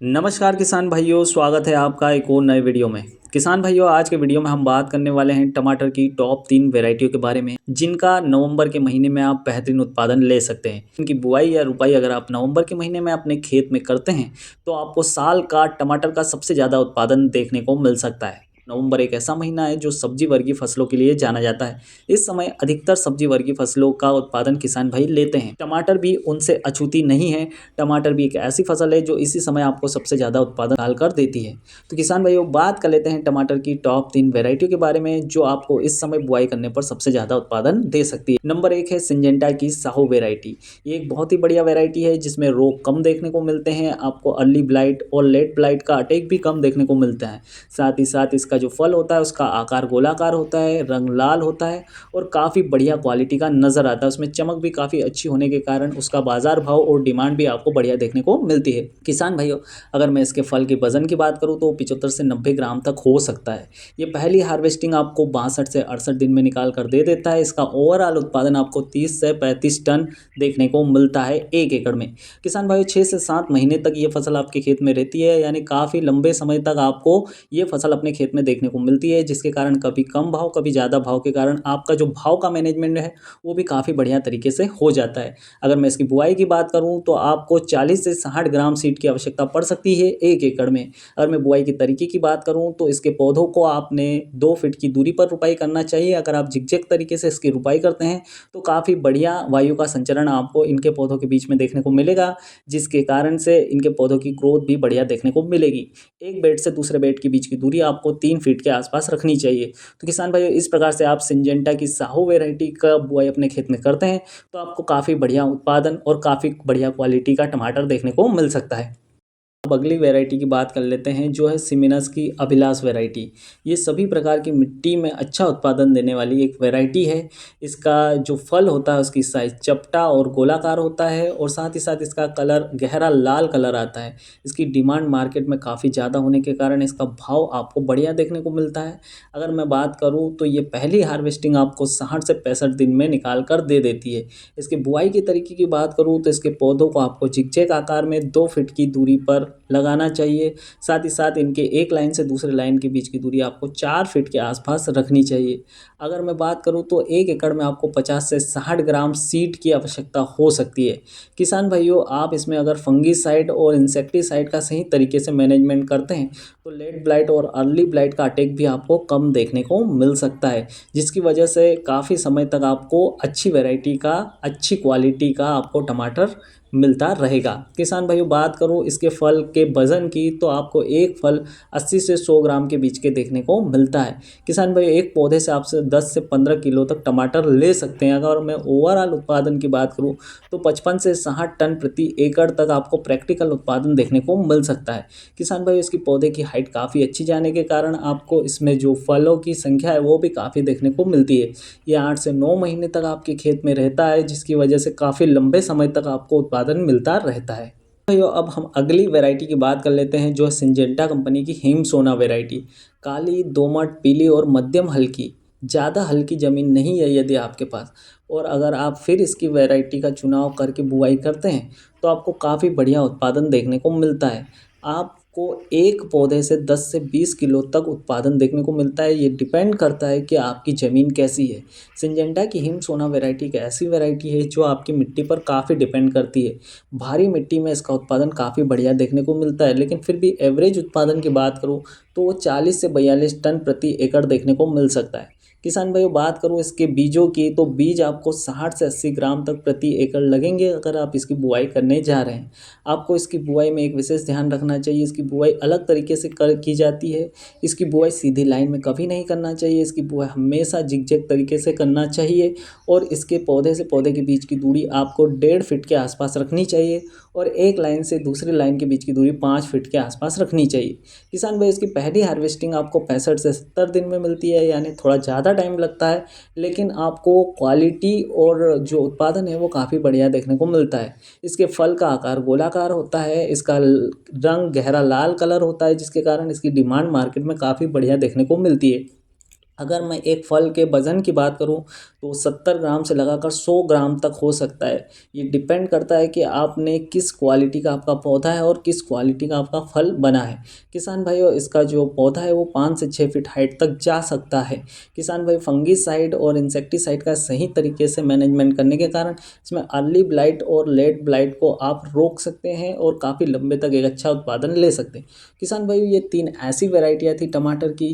नमस्कार किसान भाइयों, स्वागत है आपका एक और नए वीडियो में। किसान भाइयों, आज के वीडियो में हम बात करने वाले हैं टमाटर की टॉप 3 वैरायटियों के बारे में, जिनका नवंबर के महीने में आप बेहतरीन उत्पादन ले सकते हैं। इनकी बुआई या रुपाई अगर आप नवंबर के महीने में अपने खेत में करते हैं, तो आपको साल का टमाटर का सबसे ज़्यादा उत्पादन देखने को मिल सकता है। नवंबर एक ऐसा महीना है जो सब्जी वर्गीय फसलों के लिए जाना जाता है। इस समय अधिकतर सब्जी वर्गीय फसलों का उत्पादन किसान भाई लेते हैं। टमाटर भी उनसे अछूती नहीं है। टमाटर भी एक ऐसी फसल है जो इसी समय आपको सबसे ज़्यादा उत्पादन डाल कर देती है। तो किसान भाइयों, बात कर लेते हैं टमाटर की टॉप 3 वैरायटियों के बारे में, जो आपको इस समय बुआई करने पर सबसे ज़्यादा उत्पादन दे सकती है। नंबर 1 है सिंजेंटा की साहू वैरायटी। ये एक बहुत ही बढ़िया वैरायटी है जिसमें रोग कम देखने को मिलते हैं। आपको अर्ली ब्लाइट और लेट ब्लाइट का अटैक भी कम देखने को मिलता है। साथ ही साथ इसका जो फल होता है उसका आकार गोलाकार होता है, रंग लाल होता है और काफ़ी बढ़िया क्वालिटी का नज़र आता है। उसमें चमक भी काफ़ी अच्छी होने के कारण उसका बाजार भाव और डिमांड भी आपको बढ़िया देखने को मिलती है। किसान भाइयों, अगर मैं इसके फल के वजन की बात करूँ तो 75 से 90 ग्राम तक हो सकता है। ये पहली हार्वेस्टिंग आपको 62 से 68 दिन में निकाल कर दे देता है। इसका ओवरऑल उत्पादन आपको 30 से 35 टन देखने को मिलता है 1 एकड़ में। किसान भाइयों, 6 से 7 महीने तक ये फसल आपके खेत में रहती है, यानी काफ़ी लंबे समय तक आपको ये फसल अपने खेत में देखने को मिलती है, जिसके कारण कभी कम भाव कभी ज़्यादा भाव के कारण आपका जो भाव का मैनेजमेंट है वो भी काफ़ी बढ़िया तरीके से हो जाता है। अगर मैं इसकी बुआई की बात करूँ तो आपको 40 से 60 ग्राम सीड की आवश्यकता पड़ सकती है 1 एकड़ में। अगर मैं बुआई के तरीके की बात करूँ तो इसके पौधों को आपने 2 फीट की दूरी पर रुपाई करना चाहिए। अगर आप जिगजैग तरीके से इसकी रुपाई करते हैं तो काफ़ी बढ़िया वायु का संचरण आपको इनके पौधों के बीच में देखने को मिलेगा, जिसके कारण से इनके पौधों की ग्रोथ भी बढ़िया देखने को मिलेगी। एक बेड से दूसरे बेड के बीच की दूरी आपको 3 फीट के आसपास रखनी चाहिए। तो किसान भाइयों, इस प्रकार से आप सिंजेंटा की साहू वैरायटी का बुआई अपने खेत में करते हैं तो आपको काफ़ी बढ़िया उत्पादन और काफ़ी बढ़िया क्वालिटी का टमाटर देखने को मिल सकता है। अब अगली वैरायटी की बात कर लेते हैं, जो है सिमिनस की अभिलाष वैरायटी। ये सभी प्रकार की मिट्टी में अच्छा उत्पादन देने वाली एक वैरायटी है। इसका जो फल होता है उसकी साइज़ चपटा और गोलाकार होता है और साथ ही साथ इसका कलर गहरा लाल कलर आता है। इसकी डिमांड मार्केट में काफ़ी ज़्यादा होने के कारण इसका भाव आपको बढ़िया देखने को मिलता है। अगर मैं बात करूँ तो ये पहली हार्वेस्टिंग आपको 60 से 65 दिन में निकाल कर दे देती है। इसकी बुआई के तरीके की बात करूँ तो इसके पौधों को आपको जिगजैग आकार में 2 फीट की दूरी पर लगाना चाहिए। साथ ही साथ इनके एक लाइन से दूसरे लाइन के बीच की दूरी आपको 4 फीट के आसपास रखनी चाहिए। अगर मैं बात करूँ तो 1 एकड़ में आपको 50 से 60 ग्राम सीड की आवश्यकता हो सकती है। किसान भाइयों, आप इसमें अगर फंगीसाइड और इंसेक्टिसाइड का सही तरीके से मैनेजमेंट करते हैं तो लेट ब्लाइट और अर्ली ब्लाइट का अटैक भी आपको कम देखने को मिल सकता है, जिसकी वजह से काफ़ी समय तक आपको अच्छी वैरायटी का, अच्छी क्वालिटी का आपको टमाटर मिलता रहेगा। किसान भाइयों, बात करूँ इसके फल के वज़न की तो आपको एक फल 80 से 100 ग्राम के बीच के देखने को मिलता है। किसान भाइयों, एक पौधे से आपसे 10 से 15 किलो तक टमाटर ले सकते हैं। अगर मैं ओवरऑल उत्पादन की बात करूँ तो 55 से 60 टन प्रति एकड़ तक आपको प्रैक्टिकल उत्पादन देखने को मिल सकता है। किसान भाइयों, इसकी पौधे की हाइट काफ़ी अच्छी जाने के कारण आपको इसमें जो फलों की संख्या है वो भी काफ़ी देखने को मिलती है। ये 8 से 9 महीने तक आपके खेत में रहता है, जिसकी वजह से काफ़ी लंबे समय तक आपको उत्पादन मिलता रहता है। भाइयों, अब हम अगली वैरायटी की बात कर लेते हैं, जो है सिंजेंटा कंपनी की हिम सोना वैरायटी। काली, दोमट, पीली और मध्यम हल्की, ज़्यादा हल्की ज़मीन नहीं है यदि आपके पास, और अगर आप फिर इसकी वैरायटी का चुनाव करके बुआई करते हैं तो आपको काफ़ी बढ़िया उत्पादन देखने को मिलता है। आपको एक पौधे से 10 से 20 किलो तक उत्पादन देखने को मिलता है। ये डिपेंड करता है कि आपकी ज़मीन कैसी है। सिंजेंटा की हिम सोना वैरायटी एक ऐसी वैरायटी है जो आपकी मिट्टी पर काफ़ी डिपेंड करती है। भारी मिट्टी में इसका उत्पादन काफ़ी बढ़िया देखने को मिलता है, लेकिन फिर भी एवरेज उत्पादन की बात करूँ तो वो 40 से 42 टन प्रति एकड़ देखने को मिल सकता है। किसान भाइयों, बात करूँ इसके बीजों की तो बीज आपको 60 से 80 ग्राम तक प्रति एकड़ लगेंगे अगर आप इसकी बुआई करने जा रहे हैं। आपको इसकी बुआई में एक विशेष ध्यान रखना चाहिए। इसकी बुआई अलग तरीके से की जाती है। इसकी बुआई सीधी लाइन में कभी नहीं करना चाहिए। इसकी बुआई हमेशा जिगजैग तरीके से करना चाहिए और इसके पौधे से पौधे के बीच की दूरी आपको 1.5 फीट के आसपास रखनी चाहिए और एक लाइन से दूसरी लाइन के बीच की दूरी 5 फीट के आसपास रखनी चाहिए। किसान भाई, इसकी पहली हार्वेस्टिंग आपको 65 से 70 दिन में मिलती है, यानी थोड़ा ज़्यादा टाइम लगता है, लेकिन आपको क्वालिटी और जो उत्पादन है वो काफ़ी बढ़िया देखने को मिलता है। इसके फल का आकार गोलाकार होता है, इसका रंग गहरा लाल कलर होता है, जिसके कारण इसकी डिमांड मार्केट में काफ़ी बढ़िया देखने को मिलती है। अगर मैं एक फल के वज़न की बात करूँ तो 70 ग्राम से लगाकर 100 ग्राम तक हो सकता है। ये डिपेंड करता है कि आपने किस क्वालिटी का आपका पौधा है और किस क्वालिटी का आपका फल बना है। किसान भाइयों, इसका जो पौधा है वो 5 से 6 फीट हाइट तक जा सकता है। किसान भाई, फंगिसाइड और इंसेक्टिसाइड का सही तरीके से मैनेजमेंट करने के कारण इसमें अर्ली ब्लाइट और लेट ब्लाइट को आप रोक सकते हैं और काफ़ी लंबे तक एक अच्छा उत्पादन ले सकते हैं। किसान भाइयों, ये 3 ऐसी वैरायटियाँ थी टमाटर की